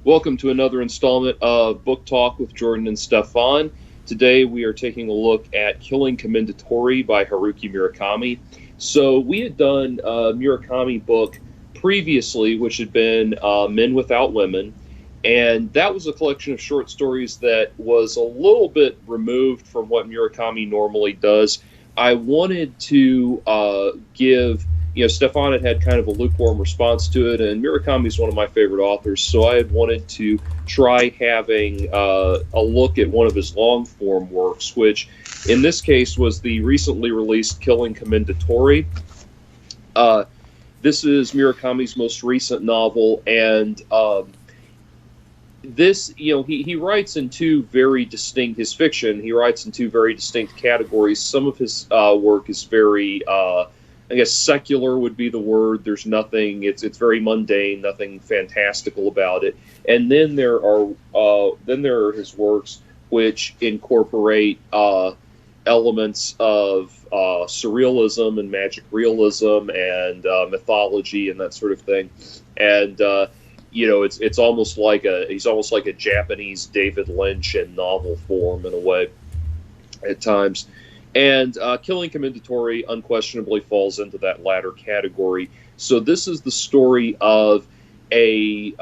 Welcome to another installment of Book Talk with Jordan and Stefan. Today we are taking a look at Killing Commendatore by Haruki Murakami. So we had done a Murakami book previously, which had been Men Without Women, and that was a collection of short stories that was a little bit removed from what Murakami normally does. I wanted to give Stefan had kind of a lukewarm response to it, and Murakami is one of my favorite authors, so I had wanted to try having a look at one of his long form works, which in this case was the recently released Killing Commendatore. This is Murakami's most recent novel, and this, he writes in two very distinct, his fiction, he writes in two very distinct categories. Some of his work is very I guess secular would be the word. There's nothing. It's very mundane. Nothing fantastical about it. And then there are his works which incorporate elements of surrealism and magic realism and mythology and that sort of thing. And it's almost like he's almost like a Japanese David Lynch in novel form in a way at times. And Killing Commendatore unquestionably falls into that latter category. So this is the story of a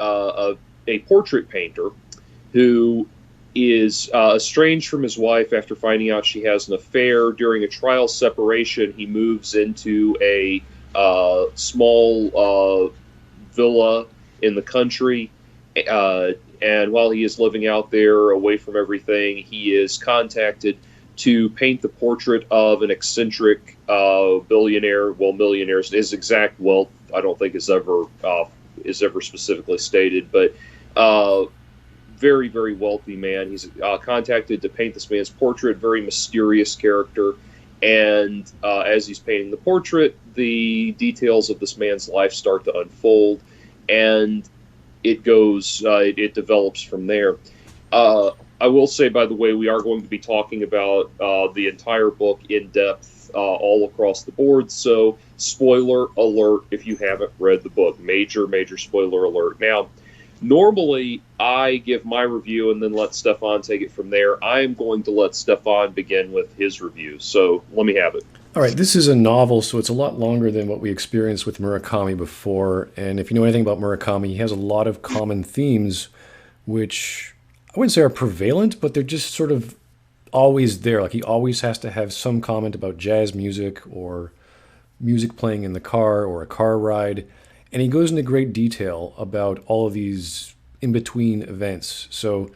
portrait painter who is estranged from his wife after finding out she has an affair. During a trial separation, he moves into a small villa in the country. And while he is living out there away from everything, he is contacted to paint the portrait of an eccentric billionaire. Well, millionaires. His exact wealth, I don't think is ever specifically stated, but very, very wealthy man. He's contacted to paint this man's portrait. Very mysterious character, and as he's painting the portrait, the details of this man's life start to unfold, and it develops from there. I will say, by the way, we are going to be talking about the entire book in depth all across the board. So, spoiler alert if you haven't read the book. Major, major spoiler alert. Now, normally I give my review and then let Stefan take it from there. I am going to let Stefan begin with his review. So, let me have it. All right, this is a novel, so it's a lot longer than what we experienced with Murakami before. And if you know anything about Murakami, he has a lot of common themes, which I wouldn't say are prevalent, but they're just sort of always there. Like he always has to have some comment about jazz music or music playing in the car or a car ride. And he goes into great detail about all of these in-between events. So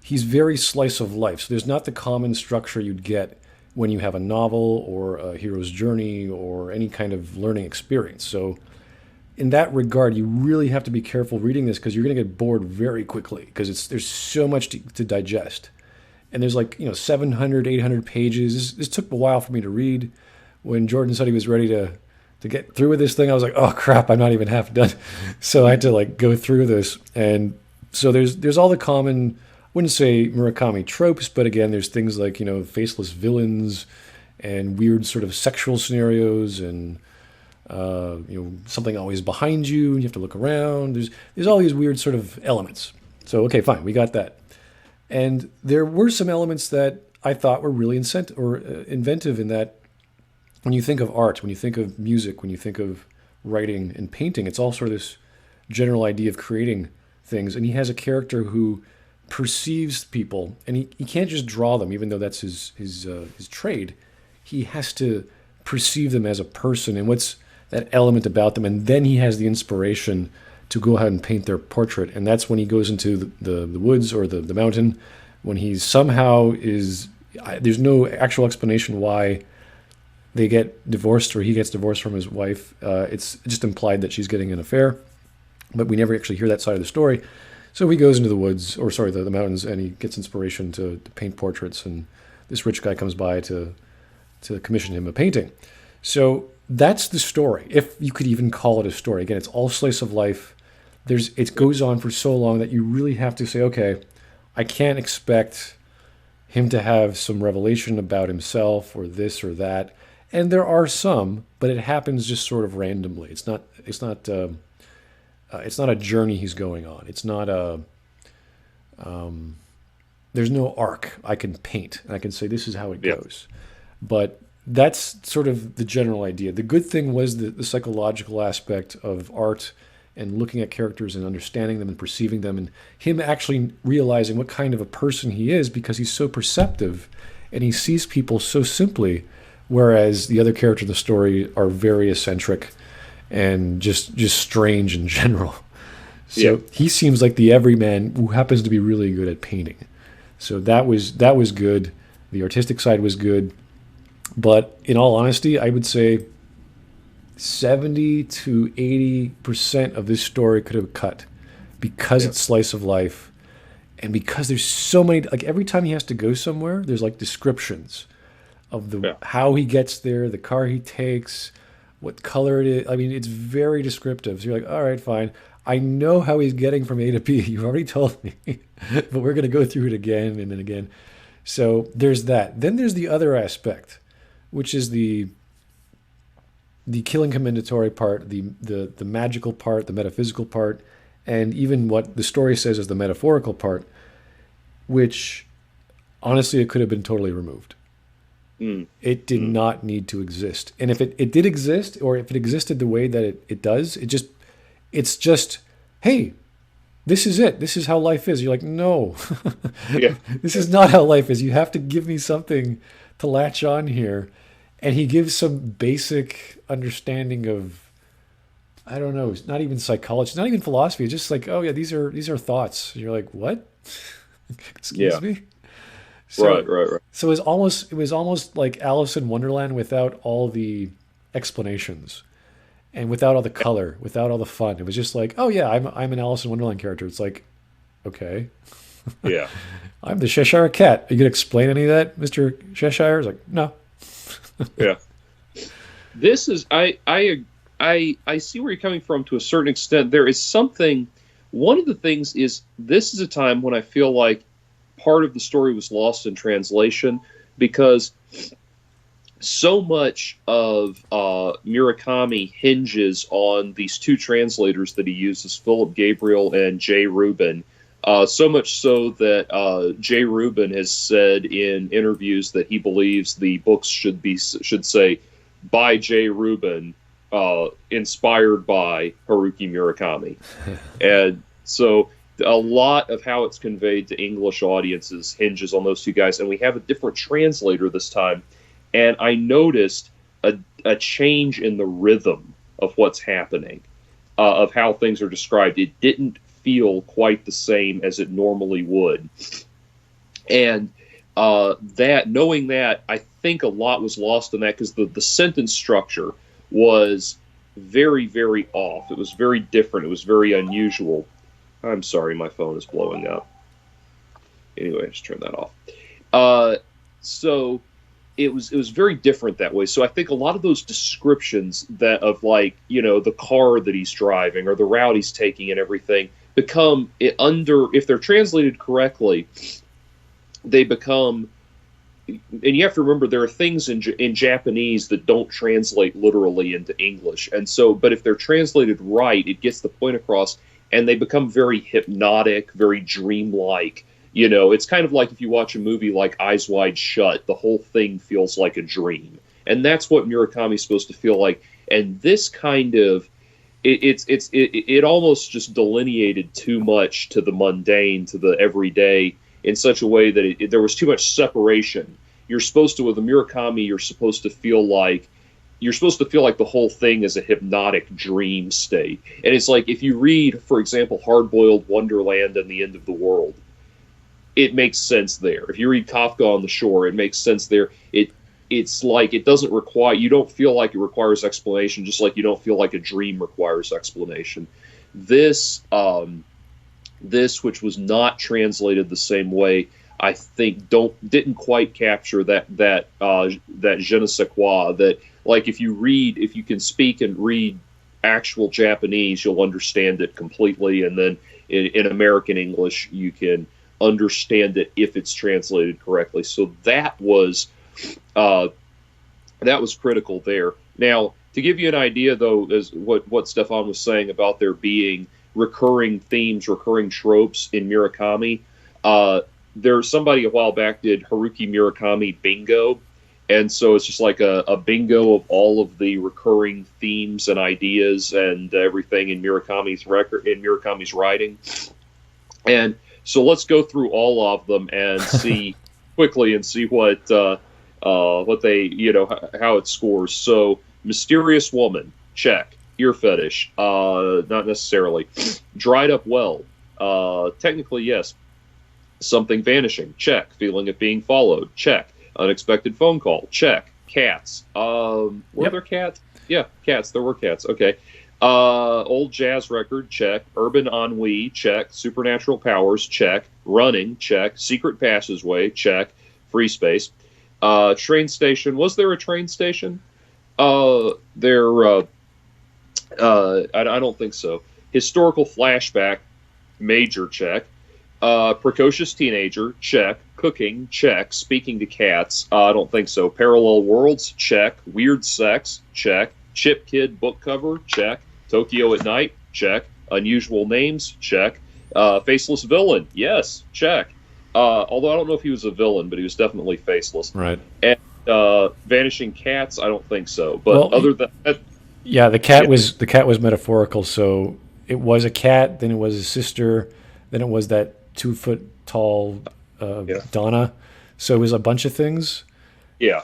he's very slice of life. So there's not the common structure you'd get when you have a novel or a hero's journey or any kind of learning experience. So in that regard, you really have to be careful reading this because you're going to get bored very quickly because there's so much to digest. And there's 700, 800 pages. This took a while for me to read. When Jordan said he was ready to get through with this thing, I was like, oh crap, I'm not even half done. So I had to go through this. And so there's all the common, I wouldn't say Murakami tropes, but again, there's things like, faceless villains and weird sort of sexual scenarios and something always behind you, and you have to look around. There's all these weird sort of elements. So, okay, fine, we got that. And there were some elements that I thought were really inventive in that when you think of art, when you think of music, when you think of writing and painting, it's all sort of this general idea of creating things. And he has a character who perceives people, and he can't just draw them, even though that's his trade. He has to perceive them as a person and what's that element about them, and then he has the inspiration to go ahead and paint their portrait. And that's when he goes into the woods or the mountain, when he somehow there's no actual explanation why they get divorced or he gets divorced from his wife. It's just implied that she's getting an affair, but we never actually hear that side of the story. So he goes into the woods, or sorry, the mountains, and he gets inspiration to paint portraits, and this rich guy comes by to commission him a painting. So that's the story, if you could even call it a story. Again, it's all slice of life. It goes on for so long that you really have to say, okay, I can't expect him to have some revelation about himself or this or that. And there are some, but it happens just sort of randomly. It's not a journey he's going on. It's not There's no arc I can paint and I can say this is how it Yeah. goes. But that's sort of the general idea. The good thing was the psychological aspect of art and looking at characters and understanding them and perceiving them, and him actually realizing what kind of a person he is because he's so perceptive and he sees people so simply, whereas the other characters in the story are very eccentric and just strange in general. Yeah. So he seems like the everyman who happens to be really good at painting. So that was good. The artistic side was good, but in all honesty, I would say 70 to 80% of this story could have cut because Yeah. it's slice of life and because there's so many, like every time he has to go somewhere, there's like descriptions of the Yeah. how he gets there, the car he takes, what color it is. I mean, it's very descriptive. So you're like, all right, fine. I know how he's getting from A to B. You've already told me, but we're going to go through it again and then again. So there's that. Then there's the other aspect, which is the killing commendatory part, the magical part, the metaphysical part, and even what the story says is the metaphorical part, which honestly it could have been totally removed. Mm. It did Mm. not need to exist. And if it did exist, or if it existed the way that it does, it's just, hey, this is it. This is how life is. You're like, no, Yeah. this is not how life is. You have to give me something to latch on here. And he gives some basic understanding of, I don't know, it's not even psychology, it's not even philosophy. It's just like, oh yeah, these are thoughts. And you're like, what? Yeah. Excuse me? Right. So Right. Right. so it was almost like Alice in Wonderland without all the explanations and without all the color, without all the fun. It was just like, oh yeah, I'm an Alice in Wonderland character. It's like, okay, Yeah. I'm the Cheshire Cat. Are you gonna explain any of that, Mister Cheshire? It's like, no. Yeah. This is I see where you're coming from to a certain extent. There is something. One of the things is this is a time when I feel like part of the story was lost in translation because so much of Murakami hinges on these two translators that he uses, Philip Gabriel and Jay Rubin. So much so that Jay Rubin has said in interviews that he believes the books should say by Jay Rubin, inspired by Haruki Murakami, and so a lot of how it's conveyed to English audiences hinges on those two guys. And we have a different translator this time, and I noticed a change in the rhythm of what's happening, of how things are described. It didn't feel quite the same as it normally would. And that knowing that, I think a lot was lost in that because the sentence structure was very, very off. It was very different. It was very unusual. I'm sorry, my phone is blowing up. Anyway, just turn that off. So it was very different that way. So I think a lot of those descriptions that of like the car that he's driving or the route he's taking and everything become if they're translated correctly, they become. And you have to remember there are things in Japanese that don't translate literally into English, and so but if they're translated right, it gets the point across, and they become very hypnotic, very dreamlike. It's kind of like if you watch a movie like Eyes Wide Shut, the whole thing feels like a dream, and that's what Murakami's supposed to feel like. And this kind of it almost just delineated too much to the mundane, to the everyday, in such a way that there was too much separation. You're supposed to, with a Murakami, you're supposed to feel like the whole thing is a hypnotic dream state. And it's like if you read, for example, Hard-Boiled Wonderland and the End of the World, it makes sense there. If you read Kafka on the Shore, it makes sense there. It's like it doesn't require, you don't feel like it requires explanation, just like you don't feel like a dream requires explanation. This, which was not translated the same way, I think didn't quite capture that je ne sais quoi, that like if you can speak and read actual Japanese, you'll understand it completely, and then in American English you can understand it if it's translated correctly. So that was critical there. Now, to give you an idea, though, as what Stefan was saying about there being recurring themes, recurring tropes in Murakami, Uh, there's somebody a while back did Haruki Murakami bingo, and so it's just like a bingo of all of the recurring themes and ideas and everything in Murakami's writing. And so let's go through all of them and see quickly and see what they how it scores. So mysterious woman, check. Ear fetish, not necessarily. Dried up well, technically yes. Something vanishing, check. Feeling of being followed, check. Unexpected phone call, check. Cats, were Yep. there cats? Yeah, cats. There were cats. Okay. Old jazz record, check. Urban ennui, check. Supernatural powers, check. Running, check. Secret passageway, check. Free space. Train station. Was there a train station? There. I don't think so. Historical flashback, major check. Precocious teenager, check. Cooking, check. Speaking to cats, I don't think so. Parallel worlds, check. Weird sex, check. Chip Kid book cover, check. Tokyo at night, check. Unusual names, check. Faceless villain, yes, check. Although I don't know if he was a villain, but he was definitely faceless. Right. And vanishing cats, I don't think so. But Well, other than that, yeah, yeah, the cat was metaphorical. So it was a cat, then it was a sister, then it was that 2 foot tall yeah, Donna. So it was a bunch of things. yeah.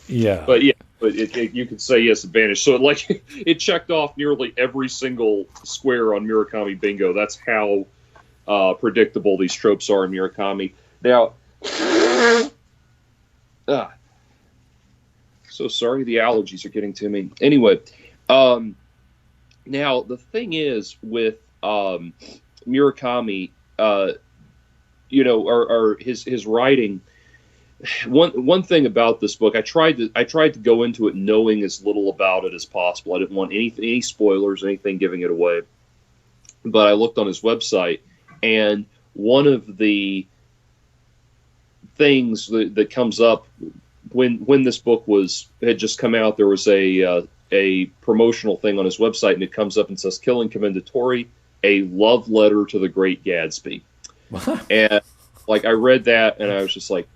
Yeah. But yeah, but you could say yes, it vanished. So it checked off nearly every single square on Murakami Bingo. That's how predictable these tropes are in Murakami. Now, ah, so sorry, the allergies are getting to me. Anyway, um, now the thing is with Murakami, or his writing. One thing about this book, I tried to go into it knowing as little about it as possible. I didn't want any spoilers, anything giving it away. But I looked on his website, and one of the things that comes up when this book had just come out, there was a promotional thing on his website, and it comes up and says "Killing Commendatore, a love letter to the Great Gatsby." And like I read that, and I was just like,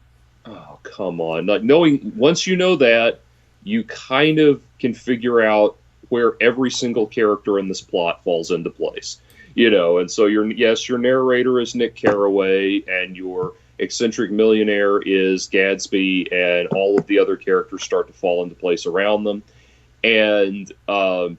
oh, come on. Like knowing once you know that, you kind of can figure out where every single character in this plot falls into place. And so your narrator is Nick Carraway, and your eccentric millionaire is Gadsby, and all of the other characters start to fall into place around them. And and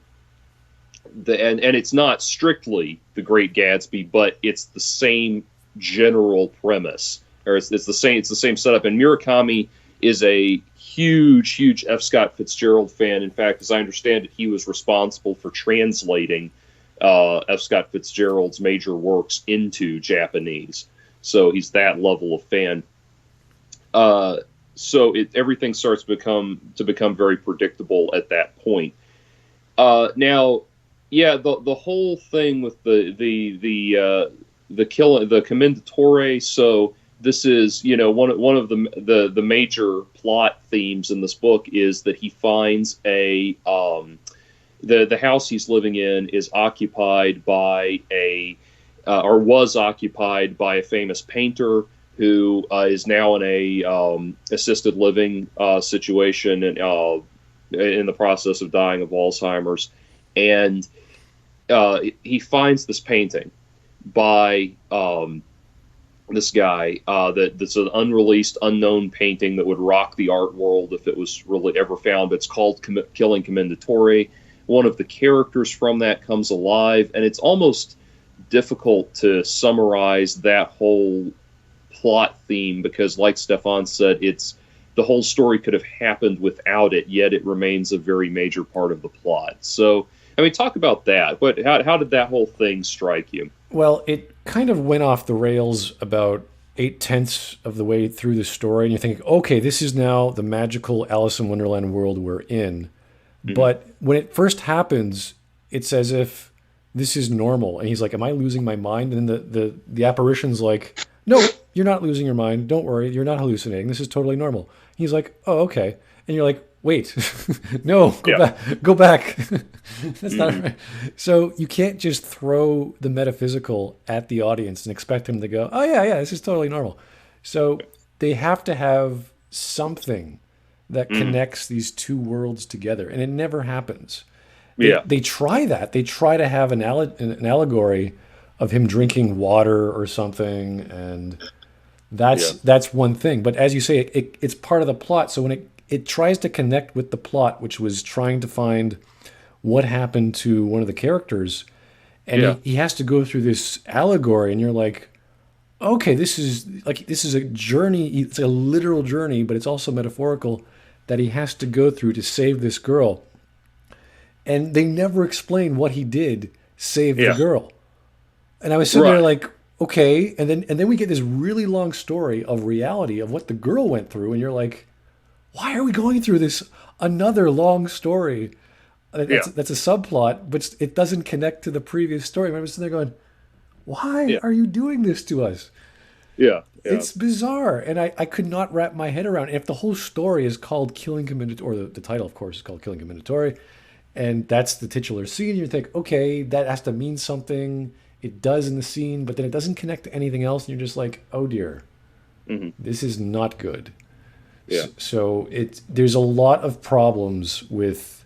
it's not strictly the Great Gatsby, but it's the same general premise, or it's the same setup. And Murakami is a huge F. Scott Fitzgerald fan. In fact, as I understand it, he was responsible for translating F. Scott Fitzgerald's major works into Japanese. So he's that level of fan. So everything starts to become very predictable at that point. Now, yeah, the whole thing with the Commendatore. So this is one of the major plot themes in this book is that he finds the house he's living in is occupied by or was occupied by a famous painter who is now in a assisted living situation and in the process of dying of Alzheimer's. And he finds this painting by this guy that's an unreleased, unknown painting that would rock the art world if it was really ever found. But it's called Killing Commendatore. One of the characters from that comes alive, and it's almost difficult to summarize that whole plot theme because, like Stefan said, the whole story could have happened without it, yet it remains a very major part of the plot. So, I mean, talk about that. How did that whole thing strike you? Well, it kind of went off the rails about 8/10 of the way through the story, and you're thinking, okay, this is now the magical Alice in Wonderland world we're in. Mm-hmm. But when it first happens, it's as if this is normal. And he's like, am I losing my mind? And then the apparition's like, no, you're not losing your mind. Don't worry. You're not hallucinating. This is totally normal. He's like, oh, okay. And you're like, wait, no, Yeah. go back. That's not Hmm. right. So you can't just throw the metaphysical at the audience and expect them to go, oh yeah, yeah, this is totally normal. So they have to have something that Hmm. connects these two worlds together, and it never happens. Yeah. They try that. They try to have an allegory of him drinking water or something, and Yeah. that's one thing. But as you say, it's part of the plot. So when it tries to connect with the plot, which was trying to find what happened to one of the characters, and Yeah. he has to go through this allegory, and you're like, okay, this is a journey. It's a literal journey, but it's also metaphorical that he has to go through to save this girl. And they never explain what he did save the Yeah. girl. And I was sitting there Right. like, okay, and then we get this really long story of reality of what the girl went through, and you're like, why are we going through this another long story? Yeah. That's a subplot, but it doesn't connect to the previous story. And I was sitting there going, why Yeah. are you doing this to us? Yeah. Yeah. It's bizarre, and I could not wrap my head around it. If the whole story is called Killing Commendatore, or the title, of course, is called Killing Commendatore, and that's the titular scene, you think, okay, that has to mean something. It does in the scene, but then it doesn't connect to anything else, and you're just like, oh dear, Hmm. this is not good. Yeah. So there's a lot of problems with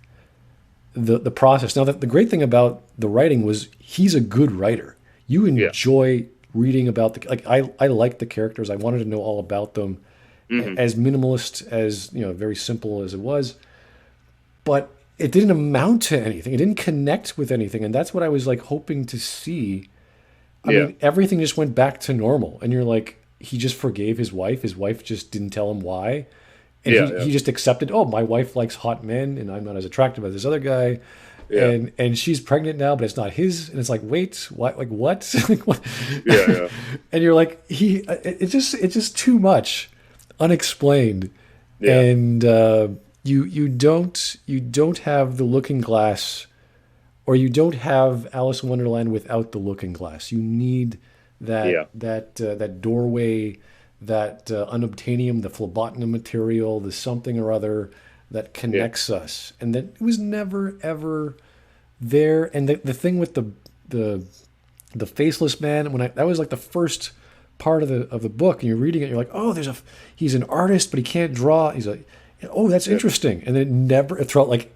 the process. Now, the great thing about the writing was he's a good writer. You Yeah. enjoy reading about I liked the characters. I wanted to know all about them. Hmm. As minimalist as very simple as it was, but it didn't amount to anything. It didn't connect with anything, and that's what I was like hoping to see. I Yeah. mean, everything just went back to normal, and you're like, he just forgave his wife. His wife just didn't tell him why, and Yeah. he Yeah. just accepted. Oh, my wife likes hot men, and I'm not as attractive as this other guy, Yeah. and she's pregnant now, but it's not his. And it's like, wait, what? Like what? Like what? Yeah. Yeah. And you're like, it's just too much, unexplained, Yeah. and you don't have the Looking Glass, or you don't have Alice in Wonderland without the Looking Glass. You need Yeah. that doorway, that unobtainium, the phlebotinum material, the something or other that Yeah. connects us, and that it was never ever there. And the thing with the the Faceless Man, that was like the first part of the book, and you're reading it, you're like, oh, he's an artist, but he can't draw. Oh, that's Yeah. interesting. And then throughout like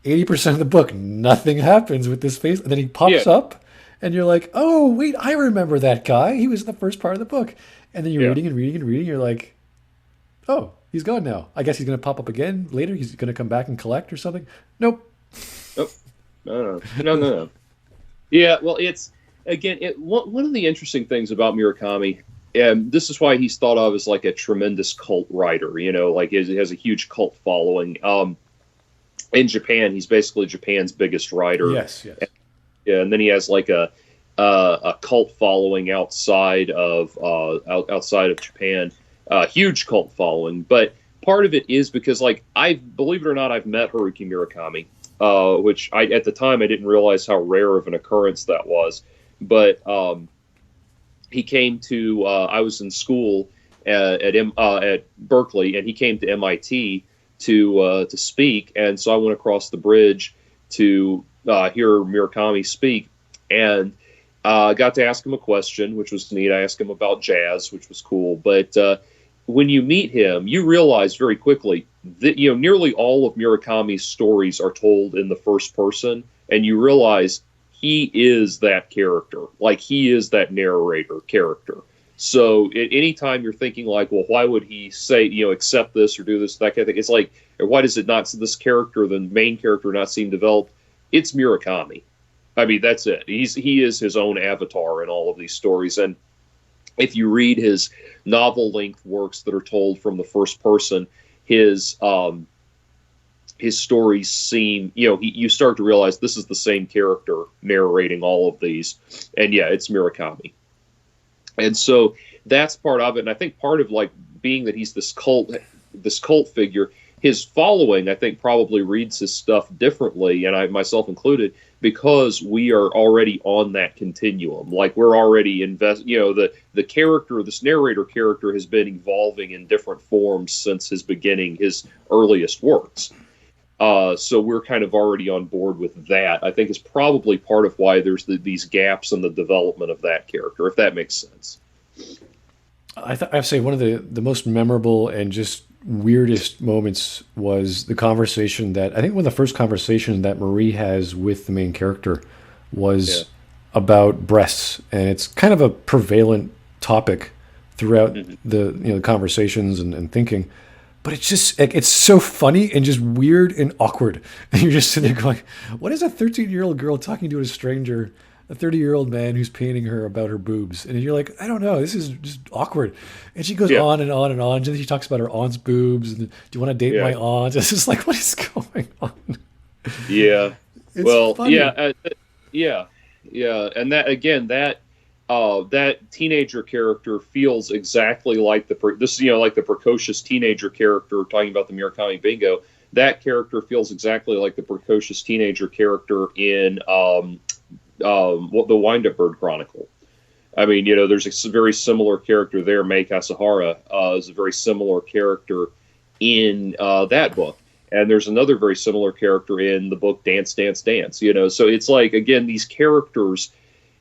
80% of the book, nothing happens with this face. And then he Yeah. pops up, and you're like, oh, wait, I remember that guy. He was in the first part of the book. And then you're Yeah. reading and reading and reading. You're like, oh, he's gone now. I guess he's going to pop up again later. He's going to come back and collect or something. Nope. Nope. No. No. No. No. No. Yeah. Well, it's again. One of the interesting things about Murakami, and this is why he's thought of as like a tremendous cult writer. Like he has a huge cult following. In Japan, he's basically Japan's biggest writer. Yes, yes. Yeah, and then he has like a cult following outside of Japan, huge cult following. But part of it is because like I believe it or not, I've met Haruki Murakami, which I at the time I didn't realize how rare of an occurrence that was. But he came to I was in school at Berkeley, and he came to MIT to speak, and so I went across the bridge to hear Murakami speak, and got to ask him a question, which was neat. I asked him about jazz, which was cool. But when you meet him, you realize very quickly that nearly all of Murakami's stories are told in the first person, and you realize he is that character, like he is that narrator character. So at any time you're thinking like, well, why would he say, accept this or do this, that kind of thing? It's like, why does it not, this character, the main character, not seem developed? It's Murakami. I mean, that's it. He is his own avatar in all of these stories. And if you read his novel-length works that are told from the first person, his stories seem, you start to realize this is the same character narrating all of these. And yeah, it's Murakami. And so that's part of it. And I think part of like being that he's this cult figure, his following, I think, probably reads his stuff differently, and I myself included, because we are already on that continuum. Like we're already the character, this narrator character, has been evolving in different forms since his beginning, his earliest works. So we're kind of already on board with that. I think is probably part of why there's these gaps in the development of that character, if that makes sense. I'd say one of the most memorable and just weirdest moments was the conversation that I think one of the first conversations that Marie has with the main character Yeah. was about breasts, and it's kind of a prevalent topic throughout Hmm. the conversations and thinking. But it's just like it's so funny and just weird and awkward. And you're just sitting there going, "What is a 13-year-old girl talking to a stranger, a 30-year-old man who's painting her about her boobs?" And you're like, "I don't know. This is just awkward." And she goes Yeah. on and on and on. And then she talks about her aunt's boobs and, "Do you want to date Yeah. my aunt?" It's just like, what is going on? Yeah. It's Well, yeah, funny. yeah, yeah, and that again, that teenager character feels exactly like this, like the precocious teenager character talking about the Murakami Bingo. That character feels exactly like the precocious teenager character in what the Wind Up Bird Chronicle. I mean, there's a very similar character there. Mei Kasahara is a very similar character in that book. And there's another very similar character in the book Dance, Dance, Dance. So it's like, again, these characters,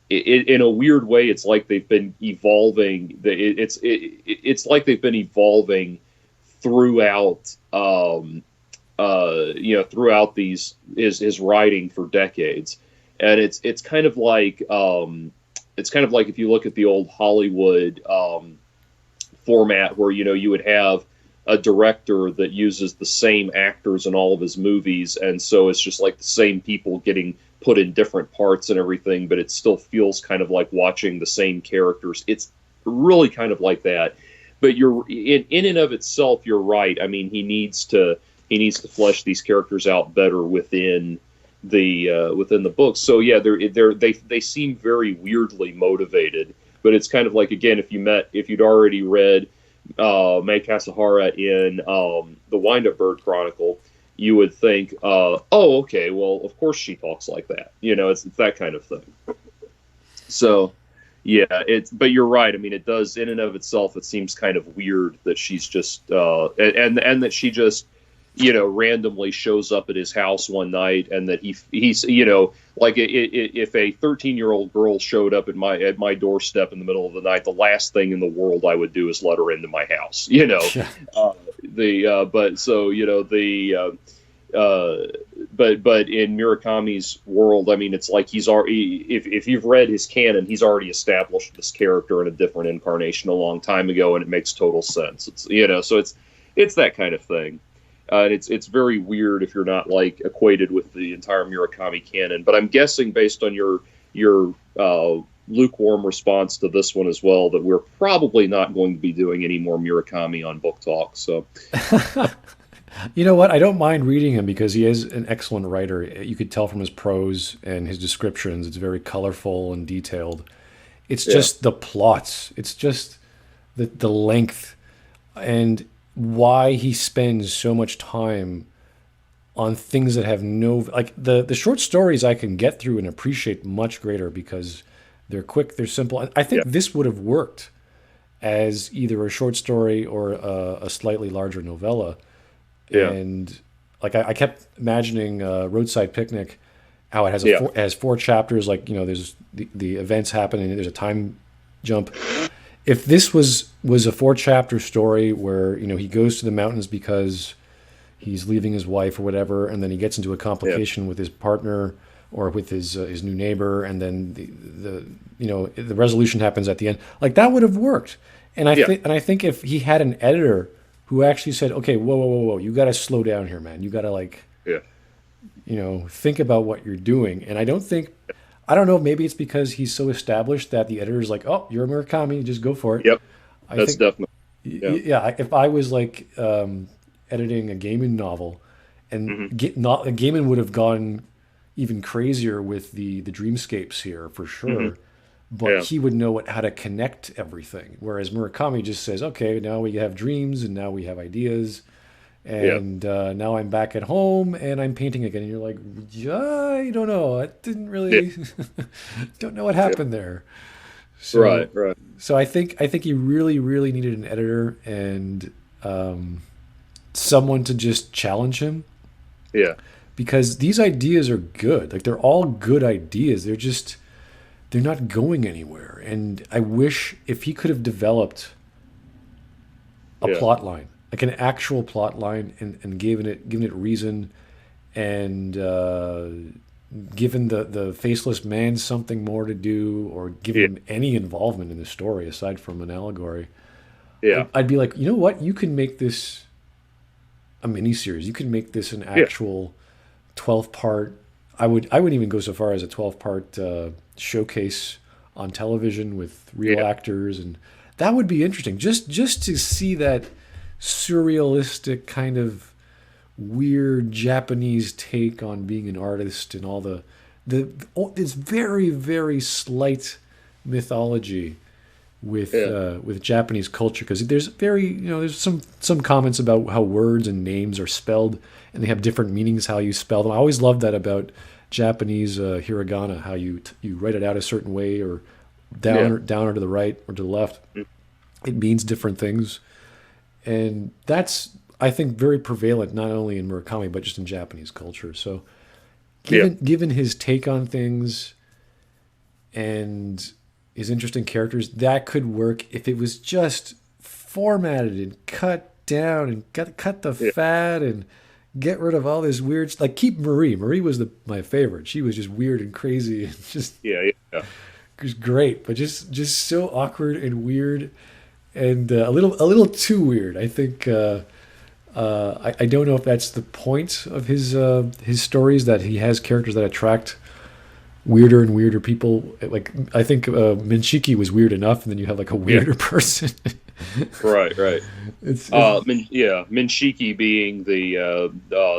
in a weird way, it's like they've been evolving. It's like they've been evolving throughout, throughout his writing for decades. And it's kind of like if you look at the old Hollywood format where you would have a director that uses the same actors in all of his movies, and so it's just like the same people getting put in different parts and everything, but it still feels kind of like watching the same characters. It's really kind of like that. But you're in and of itself, you're right. I mean, he needs to flesh these characters out better within the book. So yeah, they seem very weirdly motivated. But it's kind of like, again, if you'd already read Mei Kasahara in the Wind Up Bird Chronicle, you would think, oh, okay, well, of course she talks like that. It's that kind of thing. So yeah, but you're right. I mean, it does in and of itself. It seems kind of weird that she's just and that she just randomly shows up at his house one night, and that he's like if a 13-year-old girl showed up at my doorstep in the middle of the night, the last thing in the world I would do is let her into my house. Yeah. The but so but in Murakami's world, I mean, it's like he's already, if you've read his canon, he's already established this character in a different incarnation a long time ago, and it makes total sense. So it's that kind of thing. And it's very weird if you're not like acquainted with the entire Murakami canon. But I'm guessing, based on your lukewarm response to this one as well, that we're probably not going to be doing any more Murakami on Book Talk. So You know what? I don't mind reading him because he is an excellent writer. You could tell from his prose and his descriptions. It's very colorful and detailed. It's yeah, just the plots. It's just the length and why he spends so much time on things that have no like the short stories I can get through and appreciate much greater because they're quick, they're simple. And I think yeah, this would have worked as either a short story or a slightly larger novella. yeah, And like I kept imagining Roadside Picnic, how it has yeah, it has four chapters. Like there's the events happen and there's a time jump. If this was a four-chapter story where he goes to the mountains because he's leaving his wife or whatever, and then he gets into a yeah, complication with his partner or with his new neighbor, and then the resolution happens at the end. Like that would have worked. And yeah, I think if he had an editor who actually said, "Okay, whoa, whoa, whoa, whoa, you got to slow down here, man. You got to like yeah, think about what you're doing." And I don't know, maybe it's because he's so established that the editor's like, "Oh, you're a Murakami, just go for it." yep. I That's think, definitely yeah. yeah, if I was like editing a Gaiman novel, and Hmm. Gaiman would have gone even crazier with the dreamscapes here for Hmm. sure, but Yeah, he would know how to connect everything. Whereas Murakami just says, "Okay, now we have dreams, and now we have ideas, yeah, and now I'm back at home and I'm painting again." And you're like, "Yeah, I don't know. I didn't yeah, really don't know what yeah. happened there." Right, So, right. I think he really, really needed an editor and someone to just challenge him Yeah. because these ideas are good. Like they're all good ideas. They're not going anywhere. And I wish if he could have developed a Yeah. plot line, like an actual plot line, and given it reason, and given the faceless man something more to do, or given Yeah. him any involvement in the story aside from an allegory, Yeah. I'd be like, you know what? You can make this a miniseries. You can make this an Yeah. actual 12 part. I would even go so far as a 12 part showcase on television with real Yeah. actors, and that would be interesting. Just to see that surrealistic kind of weird Japanese take on being an artist, and all this very very slight mythology Yeah. with Japanese culture, because there's there's some comments about how words and names are spelled, and they have different meanings how you spell them. I always loved that about Japanese hiragana, how you write it out a certain way, or Yeah. down or to the right or to the left. It means different things, and that's, I think, very prevalent not only in Murakami but just in Japanese culture. So Yeah. given his take on things and his interesting characters, that could work if it was just formatted and cut down and cut the Yeah. fat and get rid of all this weird, like keep Marie. Marie was my favorite. She was just weird and crazy and Yeah. Yeah. just great, but just so awkward and weird, and a little too weird. I think I don't know if that's the point of his stories, that he has characters that attract weirder and weirder people. Like I think Minshiki was weird enough, and then you have like a Yeah. weirder person. Right. Right. it's Yeah, Minshiki being the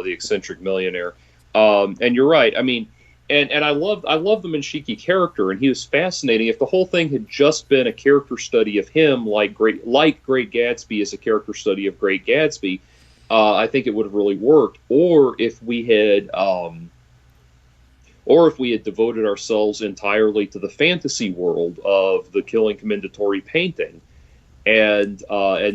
eccentric millionaire, and you're right. I mean, and I love the Minshiki character, and he was fascinating. If the whole thing had just been a character study of him, like Great Gatsby is a character study of Great Gatsby, I think it would have really worked. Or if we had devoted ourselves entirely to the fantasy world of the Killing Commendatore painting, and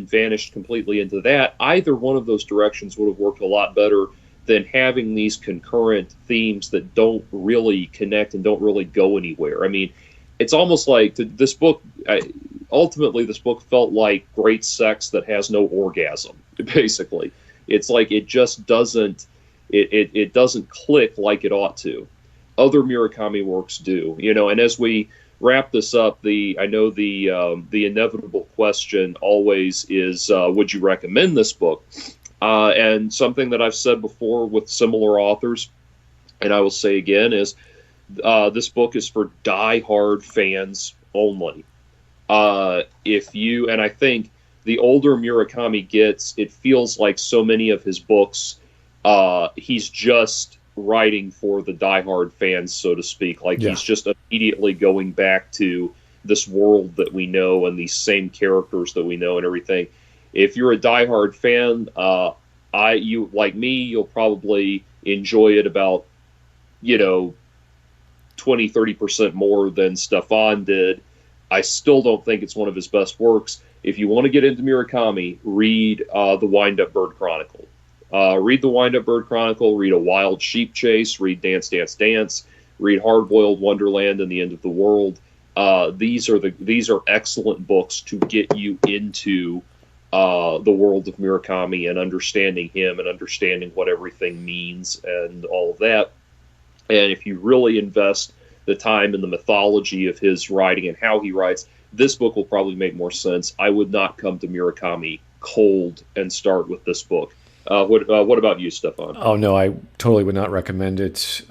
vanished completely into that. Either one of those directions would have worked a lot better than having these concurrent themes that don't really connect and don't really go anywhere. I mean, it's almost like this book. Ultimately, this book felt like great sex that has no orgasm. Basically, it's like it just doesn't. It doesn't click like it ought to. Other Murakami works do, and as we wrap this up, I know the inevitable question always is, would you recommend this book? And something that I've said before with similar authors, and I will say again, is this book is for die-hard fans only. And I think the older Murakami gets, it feels like so many of his books, he's just writing for the diehard fans, so to speak. Like yeah, he's just immediately going back to this world that we know and these same characters that we know and everything. If you're a diehard fan, you like me, you'll probably enjoy it about, you know, 20-30% more than Stefan did. I still don't think it's one of his best works. If you want to get into Murakami, read The Wind-Up Bird Chronicle. Read The Wind-Up Bird Chronicle, read A Wild Sheep Chase, read Dance, Dance, Dance, read Hard-Boiled Wonderland and the End of the World. These are excellent books to get you into the world of Murakami and understanding him and understanding what everything means and all of that. And if you really invest the time in the mythology of his writing and how he writes, this book will probably make more sense. I would not come to Murakami cold and start with this book. What about you, Stefan? oh no, I totally would not recommend it.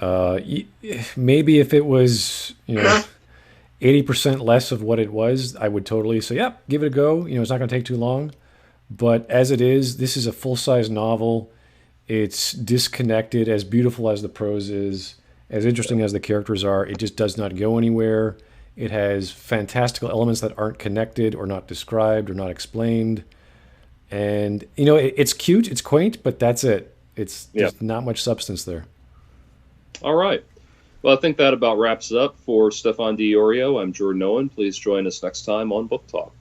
Maybe if it was 80% less of what it was, I would totally say, yep, give it a go. It's not going to take too long. But as it is, this is a full-size novel. It's disconnected, as beautiful as the prose is, as interesting as the characters are. It just does not go anywhere. It has fantastical elements that aren't connected or not described or not explained. And, it's cute, it's quaint, but that's it. Yeah. There's not much substance there. All right. Well, I think that about wraps it up for Stefan D'Iorio. I'm Jordan Owen. Please join us next time on Book Talk.